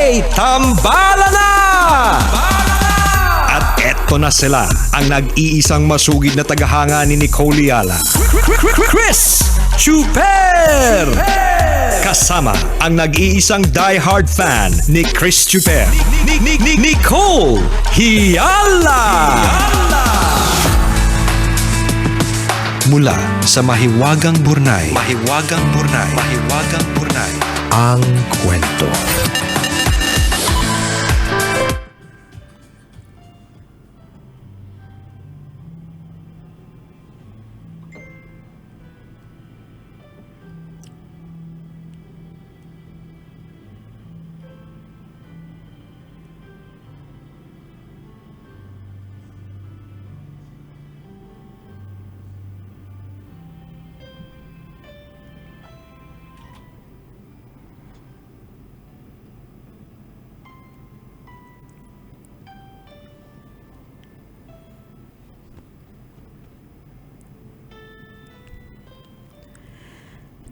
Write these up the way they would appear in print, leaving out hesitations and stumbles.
Okay, tambala na! At eto na sila, ang nag-iisang masugid na tagahanga ni Nicole Yala. Chris Chuper! Kasama ang nag-iisang die-hard fan ni Chris Chuper. Nicole Yala! Mula sa Mahiwagang Burnay, ang kwento.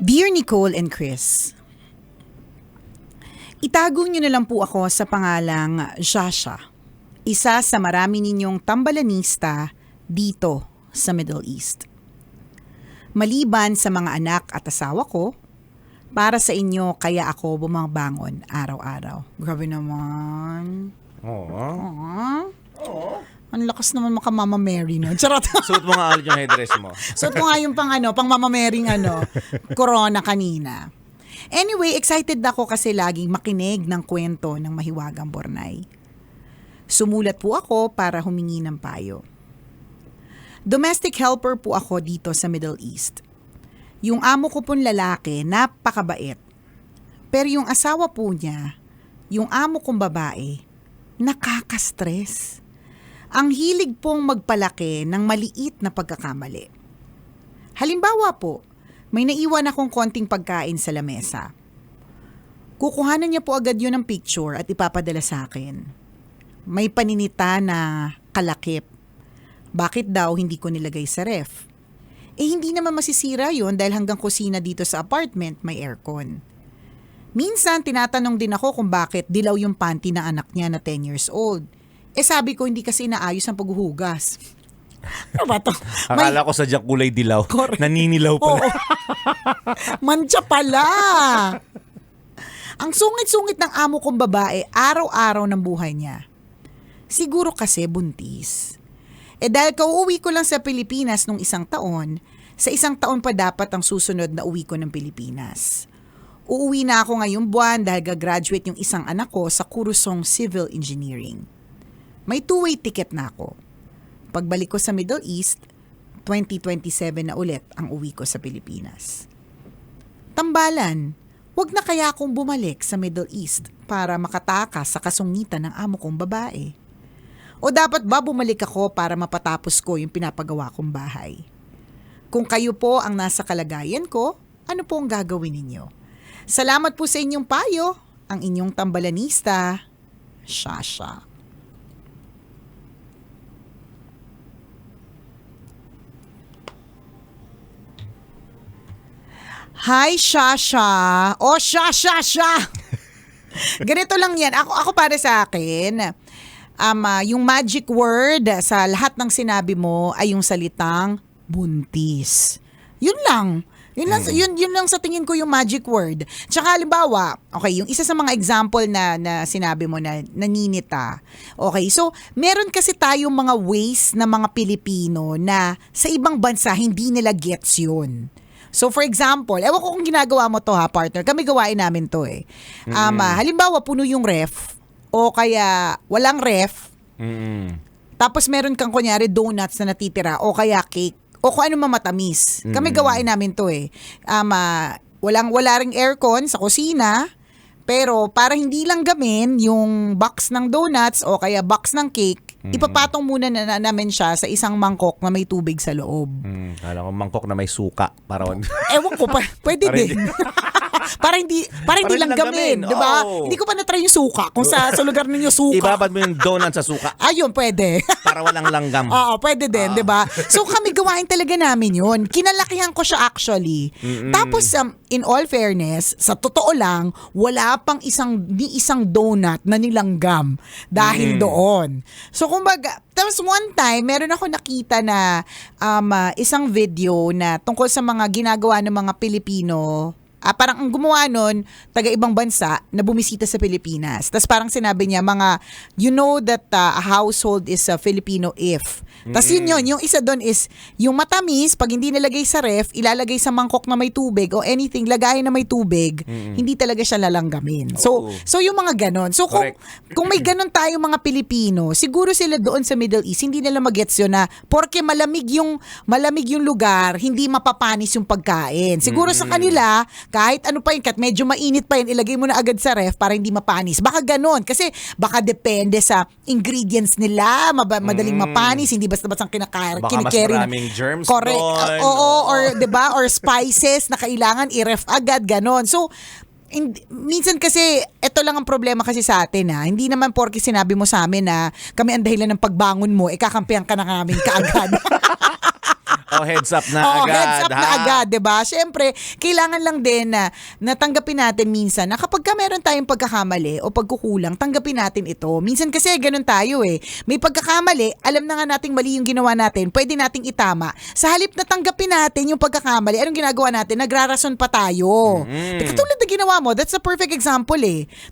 Dear Nicole and Chris, itago niyo na lang po ako sa pangalang Shasha, isa sa marami ninyong tambalanista dito sa Middle East. Maliban sa mga anak at asawa ko, para sa inyo kaya ako bumabangon araw-araw. Grabe naman. Oo. Ang lakas naman maka Mama Mary, no? Charot. Suot mo nga ulit yung headdress mo. Suot ko nga yung pang Mama Mary corona kanina. Anyway, excited ako kasi laging makinig ng kwento ng Mahiwagang Burnay. Sumulat po ako para humingi ng payo. Domestic helper po ako dito sa Middle East. Yung amo ko pong lalaki, napakabait. Pero yung asawa po niya, yung amo kong babae, nakaka-stress. Ang hilig pong magpalaki ng maliit na pagkakamali. Halimbawa po, may naiwan akong konting pagkain sa lamesa. Kukuhanan niya po agad yun ng picture at ipapadala sa akin. May paninita na kalakip. Bakit daw hindi ko nilagay sa ref? Hindi naman masisira yun dahil hanggang kusina dito sa apartment may aircon. Minsan tinatanong din ako kung bakit dilaw yung panty na anak niya na 10 years old. Sabi ko, hindi kasi naayos ang paghuhugas. Ano ba to? Akala ko sadyang kulay dilaw. Naninilaw pala. Oo. Mantsa pala. Ang sungit-sungit ng amo kong babae, araw-araw ng buhay niya. Siguro kasi buntis. Dahil kauuwi ko lang sa Pilipinas nung isang taon, sa isang taon pa dapat ang susunod na uwi ko ng Pilipinas. Uuwi na ako ngayong buwan dahil gagraduate yung isang anak ko sa kursong Civil Engineering. May two-way ticket na ako. Pagbalik ko sa Middle East, 2027 na ulit ang uwi ko sa Pilipinas. Tambalan, wag na kaya akong bumalik sa Middle East para makatakas sa kasungitan ng amo kong babae? O dapat ba bumalik ako para mapatapos ko yung pinapagawa kong bahay? Kung kayo po ang nasa kalagayan ko, ano po ang gagawin ninyo? Salamat po sa inyong payo, ang inyong tambalanista, Shasha. Hi, Shasha. Oh, Shasha. Ganito lang yan. Ako para sa akin, yung magic word sa lahat ng sinabi mo ay yung salitang buntis. Yun lang. Yun lang sa tingin ko yung magic word. Tsaka halimbawa, okay, yung isa sa mga example na sinabi mo na naninita. Okay, so meron kasi tayong mga ways na mga Pilipino na sa ibang bansa hindi nila gets yun. So for example, ewan ko kung ginagawa mo to ha, partner. Kami gawain namin to eh. Halimbawa, puno yung ref o kaya walang ref. Tapos meron kang kunyari donuts na natitira o kaya cake o kung ano mamatamis. Kami gawain namin to eh. Wala ring aircon sa kusina. Pero para hindi lang gamin yung box ng donuts o kaya box ng cake, ipapatong muna namin siya sa isang mangkok na may tubig sa loob. Kala ko mangkok na may suka. Para Ewan ko pa, pwede din. para hindi lang gamin, 'di ba? Oo. Hindi ko pa na-try yung suka. Kung sa lugar ninyo suka. Ibabad mo yung donut sa suka Ayun, pwede. para walang langgam. Oo, pwede din, 'di ba? So kami gawain talaga namin 'yun. Kinalakihan ko siya actually. Tapos in all fairness, sa totoo lang, wala pang ni isang donut na nilanggam dahil doon. So kumbaga, tapos one time, meron ako nakita na isang video na tungkol sa mga ginagawa ng mga Pilipino. Parang ang gumawa nun, taga-ibang bansa na bumisita sa Pilipinas. Tapos parang sinabi niya, you know that a household is a Filipino if. Tapos yun, yung isa doon is, yung matamis, pag hindi nilagay sa ref, ilalagay sa mangkok na may tubig o anything, lagayin na may tubig, hindi talaga siya lalanggamin. So yung mga ganon. So kung may ganon tayo mga Pilipino, siguro sila doon sa Middle East, hindi nila magets yun na, porke malamig yung lugar, hindi mapapanis yung pagkain. Siguro sa kanila, kahit ano pa yun, kahit medyo mainit pa yun, ilagay mo na agad sa ref para hindi mapanis. Baka ganon. Kasi baka depende sa ingredients nila, madaling mapanis, hindi basta-basta Baka mas kinikerry. maraming germs Correct. doon. Oo, or 'di ba? Or spices na kailangan i-ref agad, ganon. So, minsan kasi, ito lang ang problema kasi sa atin Hindi naman porke sinabi mo sa amin na kami ang dahilan ng pagbangon mo, kakampihan ka na namin kaagad. Heads up na agad. Heads up na agad, 'di ba? Syempre, kailangan lang din na natanggapin natin minsan na kapag meron tayong pagkakamali o pagkukulang, tanggapin natin ito. Minsan kasi ganun tayo May pagkakamali, alam na nga nating mali yung ginawa natin, pwede nating itama. Sa halip na tanggapin natin yung pagkakamali, anong ginagawa natin? Nagrarason pa tayo. Katulad na ginawa mo, that's a perfect example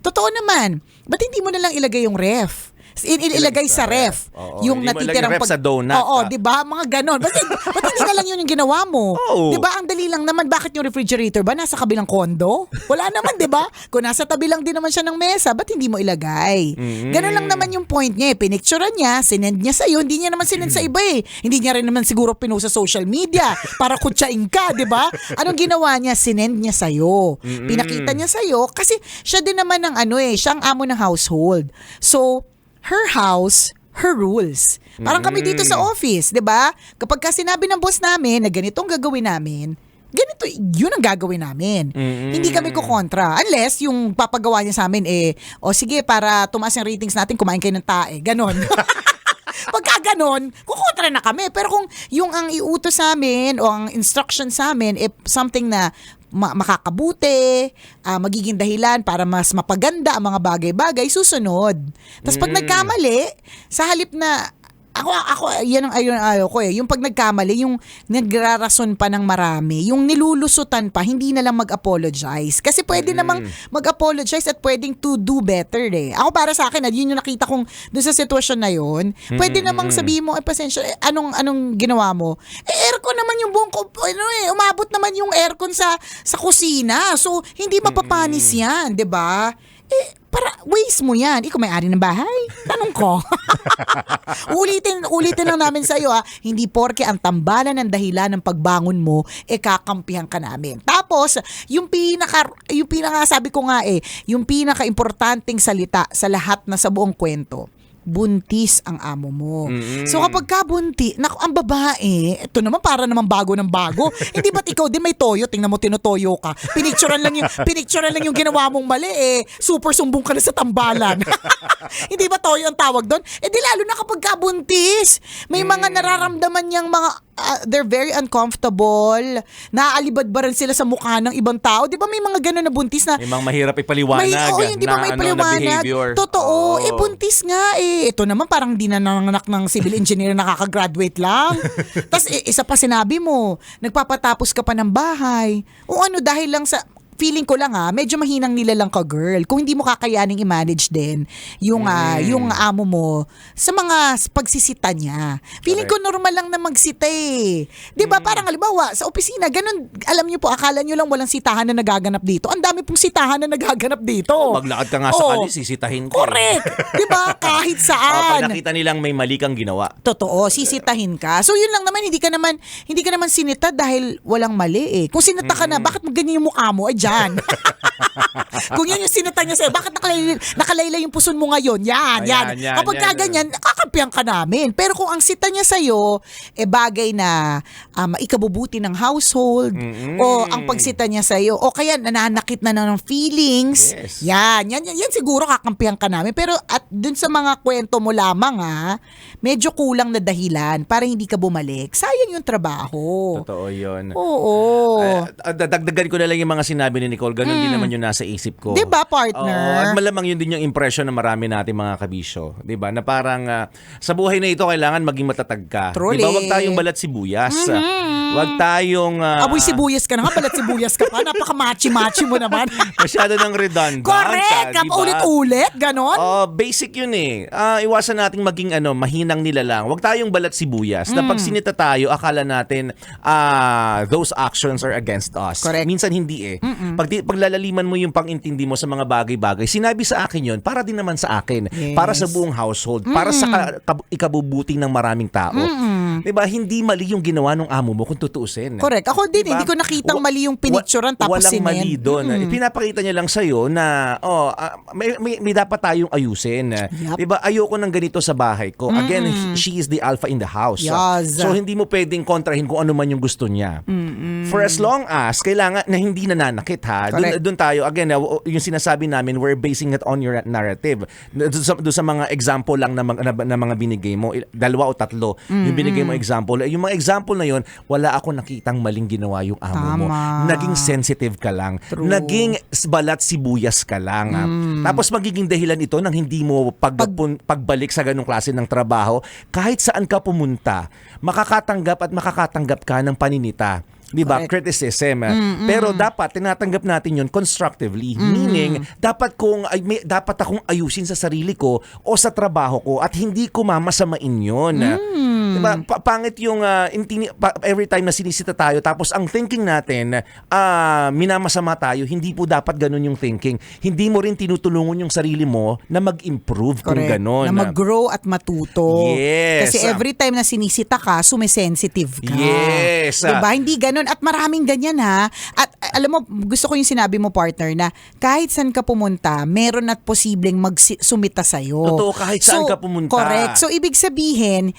Totoo naman. Ba't hindi mo na lang ilagay yung ref? Ilagay sa ref. Yung hindi mo natitirang ilagay ref sa donut. Oo, 'di ba? Mga ganon. Ba't hindi na lang yun yung ginawa mo? Oo. 'Di ba? Ang dali lang naman. Bakit yung refrigerator ba nasa kabilang kondo? Wala naman, 'di ba? Kung nasa tabi lang din naman siya ng mesa, ba't hindi mo ilagay? Ganon lang naman yung point niya. Pinicturean niya, sinend niya sa iyo, hindi niya naman sinend sa iba Hindi niya rin naman siguro pinost sa social media para kutsain ka, 'di ba? Anong ginawa niya? Sinend niya sa iyo. Pinakita niya sa iyo kasi siya din naman ng siya ang amo ng household. So, her house, her rules. Parang kami dito sa office, 'di ba? Kapag ka sinabi ng boss namin na ganito ang gagawin namin, ganito, yun ang gagawin namin. Hindi kami kukontra. Unless yung papagawa niya sa amin sige, para tumaas yung ratings natin, kumain kayo ng tae. Ganon. Pagka ganon, kukontra na kami. Pero kung yung ang iutos sa amin o ang instruction sa amin, something na makakabuti, magiging dahilan para mas mapaganda ang mga bagay-bagay, susunod. Tapos pag nagkamali, sa halip na ako yan ang ayaw ko yung pag nagkamali, yung nagrarason pa ng marami, yung nilulusutan pa, hindi na lang mag-apologize. Kasi pwede namang mag-apologize at pwedeng to do better Ako para sa akin, yun yung nakita kong doon sa sitwasyon na yun. Pwede namang sabihin mo, pasensya, anong ginawa mo? Aircon naman yung buong umabot naman yung aircon sa kusina. So, hindi mapapanis yan, 'di ba? Para waste mo yan. Ikaw may-ari ng bahay? Tanong ko. Ulitin lang namin sa iyo Hindi porke ang tambalan ng dahilan ng pagbangon mo, kakampihan ka namin. Tapos, yung pinaka sabi ko nga yung pinaka-importanting salita sa lahat na sa buong kwento, buntis ang amo mo. So kapag kabunti, ang babae, ito naman para naman bago ng bago. Hindi ba't ikaw din may toyo? Tingnan mo, tinutoyo ka. Pinicturean lang yung ginawa mong mali super sumbong ka na sa tambalan. Hindi ba toyo ang tawag doon? Di lalo na kapag kabuntis. May mga nararamdaman niyang mga they're very uncomfortable. Naaalibad ba rin sila sa mukha ng ibang tao? Di ba may mga gano'n na buntis na May mga mahirap ipaliwanag hindi ba may na paliwanag? behavior. Totoo. Buntis nga Ito naman parang di na nanganak ng civil engineer nakaka-graduate lang. Tapos isa pa sinabi mo, nagpapatapos ka pa ng bahay. O dahil lang sa feeling ko lang medyo mahinang nila lang ka girl. Kung hindi mo kakayaning i-manage din yung amo mo sa mga pagsisita niya. Feeling ko normal lang na magsita 'Di ba? Parang halimbawa sa opisina, ganun, alam niyo po, akala niyo lang walang sitahan na nagaganap dito. Ang dami pong sitahan na nagaganap dito. Maglakad ka nga sa kali, sisitahin ko. Correct. 'Di ba? Kahit saan. Pag nakita nilang may mali kang ginawa. Totoo, sisitahin ka. So yun lang naman, hindi ka naman sinita dahil walang mali Kung sinita ka na, bakit ganyan yung mukha mo? dyan. Kung yun yung sinita niya sa'yo, bakit nakalayla yung puson mo ngayon? Yan. Kapag kaganyan, kakampihan ka namin. Pero kung ang sita niya sa'yo, bagay na ikabubuti ng household, o ang pagsita niya sa'yo, o kaya nananakit na ng feelings, Yes. yan siguro kakampihan ka namin. Pero at dun sa mga kwento mo lamang medyo kulang na dahilan para hindi ka bumalik. Sayang yung trabaho. Totoo yun. Oo. Dagdagan ko na lang yung mga sinabi ni Nicole. Ganon din naman yung nasa isip ko. Diba, partner? Oo, at malamang yun din yung impression na marami natin mga kabisyo. Diba? Na parang sa buhay na ito kailangan maging matatag ka. Truly. Diba? Huwag tayong balat sibuyas. Huwag tayong... Aboy sibuyas ka na nga, balat sibuyas ka pa. Napaka-machi-machi mo naman. masyado ng redundant. Correct! Diba? Ulit-ulit, ganon? Basic yun eh. Iwasan nating maging mahinang nilalang. Huwag tayong balat sibuyas. Na pag sinita tayo, akala natin those actions are against us. Correct. Minsan hindi eh. Paglalaliman mo yung pangintindi mo sa mga bagay-bagay, sinabi sa akin yun, para din naman sa akin. Yes. Para sa buong household. Para sa ikabubuting ng maraming tao. Diba? Hindi mali yung ginawa ng amo mo kung tutuusin. Correct. Ako din, Diba? hindi ko nakitang mali yung pinicturean tapos walang sinend. mali doon. Pinapakita niya lang sa'yo na may dapat tayong ayusin. Yup. Diba? Ayoko ng ganito sa bahay ko. Again, she is the alpha in the house. Yes. So hindi mo pwedeng kontrahin kung ano man yung gusto niya. For as long as kailangan na hindi nananakit ha. Correct. Doon tayo again yung sinasabi namin, we're basing it on your narrative. Doon sa mga example lang na mga binigay mo, 2 o 3 yung binigay mo example. Yung mga example na yon, wala ako nakitang maling ginawa yung amo mo. Tama. Naging sensitive ka lang. True. Naging balat sibuyas ka lang. Tapos magiging dahilan ito ng hindi mo pagbalik sa ganung klase ng trabaho. Kahit saan ka pumunta, makakatanggap ka ng paninita. Diba? Correct. Criticism. Pero dapat tinatanggap natin yun constructively. Meaning, dapat akong ayusin sa sarili ko o sa trabaho ko at hindi ko mamasamain yun. Diba? Pangit yung every time na sinisita tayo tapos ang thinking natin, minamasama tayo. Hindi po dapat ganun yung thinking. Hindi mo rin tinutulungan yung sarili mo na mag-improve kung Correct. ganun. Na mag-grow at matuto. Yes. Kasi every time na sinisita ka, sumisensitive ka. Yes. Diba? Hindi ganun. At maraming ganyan ha. At alam mo, gusto ko yung sinabi mo, partner, na kahit saan ka pumunta, meron at posibleng sumita sa'yo. Totoo, kahit saan ka pumunta. Correct. So, ibig sabihin,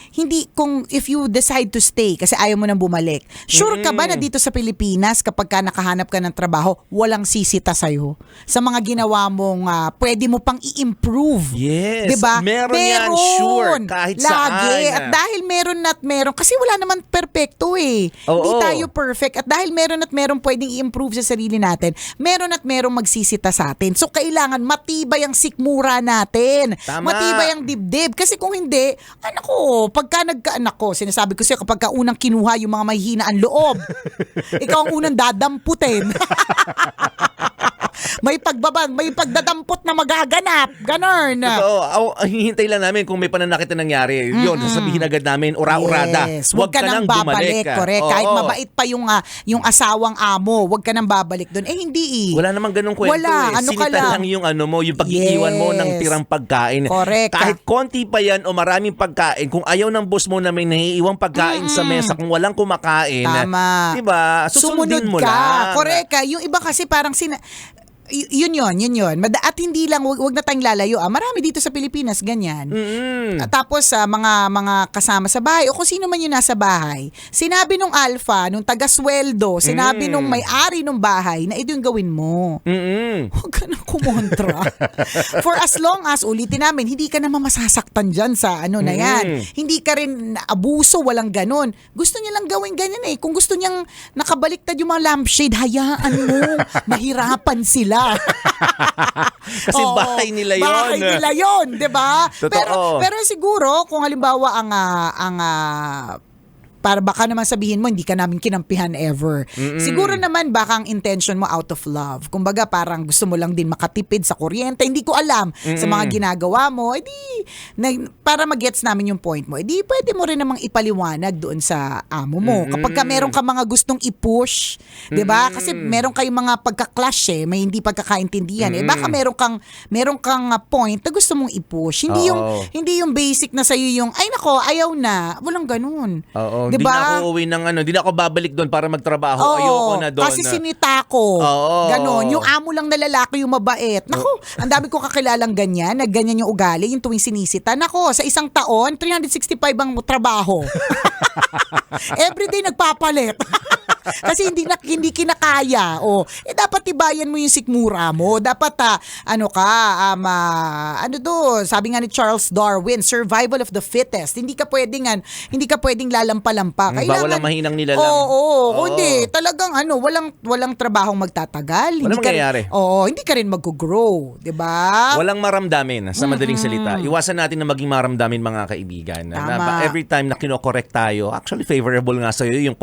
if you decide to stay kasi ayaw mo nang bumalik, sure ka ba na dito sa Pilipinas, kapag ka nakahanap ka ng trabaho, walang sisita sa'yo? Sa mga ginawa mong pwede mo pang i-improve. Yes. Diba? Meron yan, sure. Kahit lagi. saan. At dahil meron kasi wala naman perfecto eh. Oo. Hindi tayo perfect. At dahil meron pwedeng i-improve sa sarili natin, meron magsisita sa atin. So, kailangan matibay ang sikmura natin. Tama. Matibay ang dibdib. Kasi kung hindi, sinasabi ko sa'yo, kapag unang kinuha yung mga mahihina ang loob, ikaw ang unang dadamputin. may pagdadampot na magaganap. Ganon. Totoo. Hihintay lang namin kung may pananakit na nangyari. Yun, sasabihin agad namin, ura-urada. Yes. Huwag ka nang babalik. Correct. Oo. Kahit mabait pa yung asawang amo, huwag ka nang babalik doon. Hindi Wala namang ganung kwento Wala. eh. Ano ka Sinita lang? lang yung yung pag-iiwan mo ng Yes. tirang pagkain. Correct. Kahit konti pa yan o maraming pagkain, kung ayaw ng boss mo na may naiiwang pagkain sa mesa, kung walang kumakain, Tama. diba? Sumunod Susundin mo ka. lang. Correct ka. Yung iba kasi parang yun. At hindi lang, wag na tayong lalayo. Marami dito sa Pilipinas, ganyan. At tapos sa mga kasama sa bahay o kung sino man yung nasa bahay, sinabi nung alpha, nung taga-sweldo, sinabi nung may-ari nung bahay na ito yung gawin mo. Huwag ka na kumontra. For as long as, ulitin namin, hindi ka naman masasaktan dyan sa na yan. Hindi ka rin abuso, walang ganon. Gusto niya lang gawin ganyan eh. Kung gusto niyang nakabaliktad yung mga lampshade, hayaan mo. Mahirapan sila. Kasi bahay nila yun. Bahay nila yun, di ba? Totoo. Pero siguro, kung halimbawa para baka naman sabihin mo, hindi ka namin kinampihan ever. Siguro naman baka ang intention mo out of love. Kumbaga parang gusto mo lang din makatipid sa kuryente. Hindi ko alam sa mga ginagawa mo. Para mag-gets namin yung point mo, pwede mo rin namang ipaliwanag doon sa amo mo. Kapag meron ka mga gustong i-push, di ba? Kasi meron kayong mga pagka-clash may hindi pagkakaintindihan. Baka meron kang point na gusto mong i-push. Hindi yung basic na sa'yo yung, ay nako, ayaw na. Walang ganun. Oo. Di Diba? na ako uwi ng di na ako babalik doon para magtrabaho. Oo, Ayoko na doon. kasi sinita ko. Oo. Ganon. Yung amo lang na lalaki yung mabait. Naku, ang dami ko kakilalang ganyan. Nagganyan yung ugali, yung tuwing sinisita. Naku, sa isang taon, 365 ang trabaho. Everyday nagpapalit. Kasi hindi kinakaya. Dapat tibayan mo yung sikmura mo. Dapat sabi nga ni Charles Darwin, survival of the fittest. Hindi ka pwedeng lalampa-lampa. Walang mahinang nila lang. Oo. Hindi, talagang walang trabahong magtatagal. Walang mangyayari. Hindi ka rin mag-grow, 'di ba? Walang maramdamin, sa madaling salita. Iwasan natin na maging maramdamin, mga kaibigan. Tama. Every time na kino-correct tayo, actually favorable nga sa iyo yung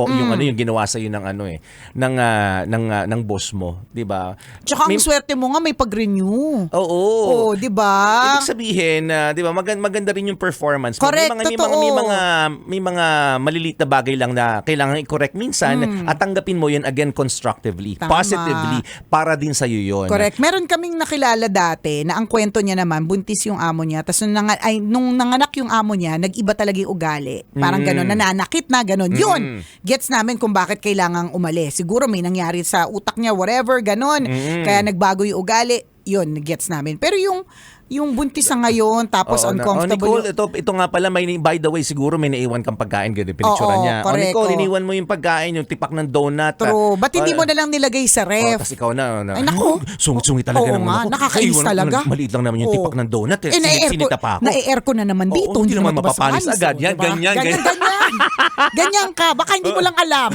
ginawa sa iyo ng boss mo, 'di ba? Tsaka ang swerte mo nga may pag-renew. Oo. Oo, 'di ba? Ibig sabihin, 'di ba, maganda rin yung performance. Correct, may mga maliliit na bagay lang na kailangan i-correct minsan at tanggapin mo 'yun again constructively, Tama. positively, para din sa iyo 'yon. Correct. Meron kaming nakilala dati na ang kwento niya naman, buntis yung amo niya. Tapos nung nanganak yung amo niya, nag-iba talaga yung ugali. Parang gano'n, nananakit na gano'n. Yun! Gets namin kung bakit kailangang umalis. Siguro may nangyari sa utak niya, whatever, gano'n. Kaya nagbago yung ugali. Yun, gets namin. Pero yung buntis sa ngayon, tapos uncomfortable. Nicole, ito nga pala, by the way, siguro may naiwan kang pagkain, ganyan, pinicturean Oo, niya. correct, Nicole, iniwan mo yung pagkain, yung tipak ng donut. True. Ba't hindi mo na lang nilagay sa ref? Tapos ikaw na. Ay, naku. Sungit-sungit talaga Oo naman nga, ako. nakakainis Naiwan ko talaga. Maliit lang naman yung tipak ng donut. Sinita pa ako. Na-air ko na naman dito. Oo, hindi naman mabasa mapapanis panis, agad. Yan, diba? ganyan. Ganyan ka. Baka hindi mo lang alam.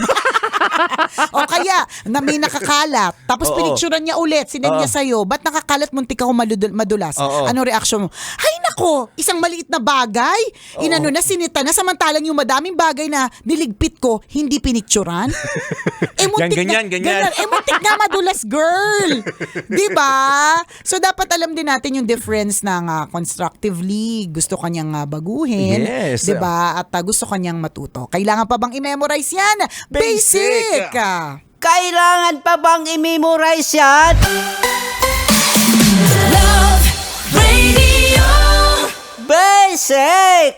O kaya, may nakakalat. Tapos Oo. pinicturean niya ulit. Sinend niya sa'yo. Ba't nakakalat, muntik ako madulas? Oo. Ano reaction mo? Ay nako, isang maliit na bagay. Inano na, sinita na. Samantalang yung madaming bagay na niligpit ko, hindi pinicturean. Ganyan. Muntik nga madulas, girl. Diba? So, dapat alam din natin yung difference ng constructively. Gusto kanyang baguhin. Yes. Diba? At gusto kanyang matuto. Kailangan pa bang i-memorize yan? Basic! Kailangan pa bang i-memorize yan? Love Radio. Basic!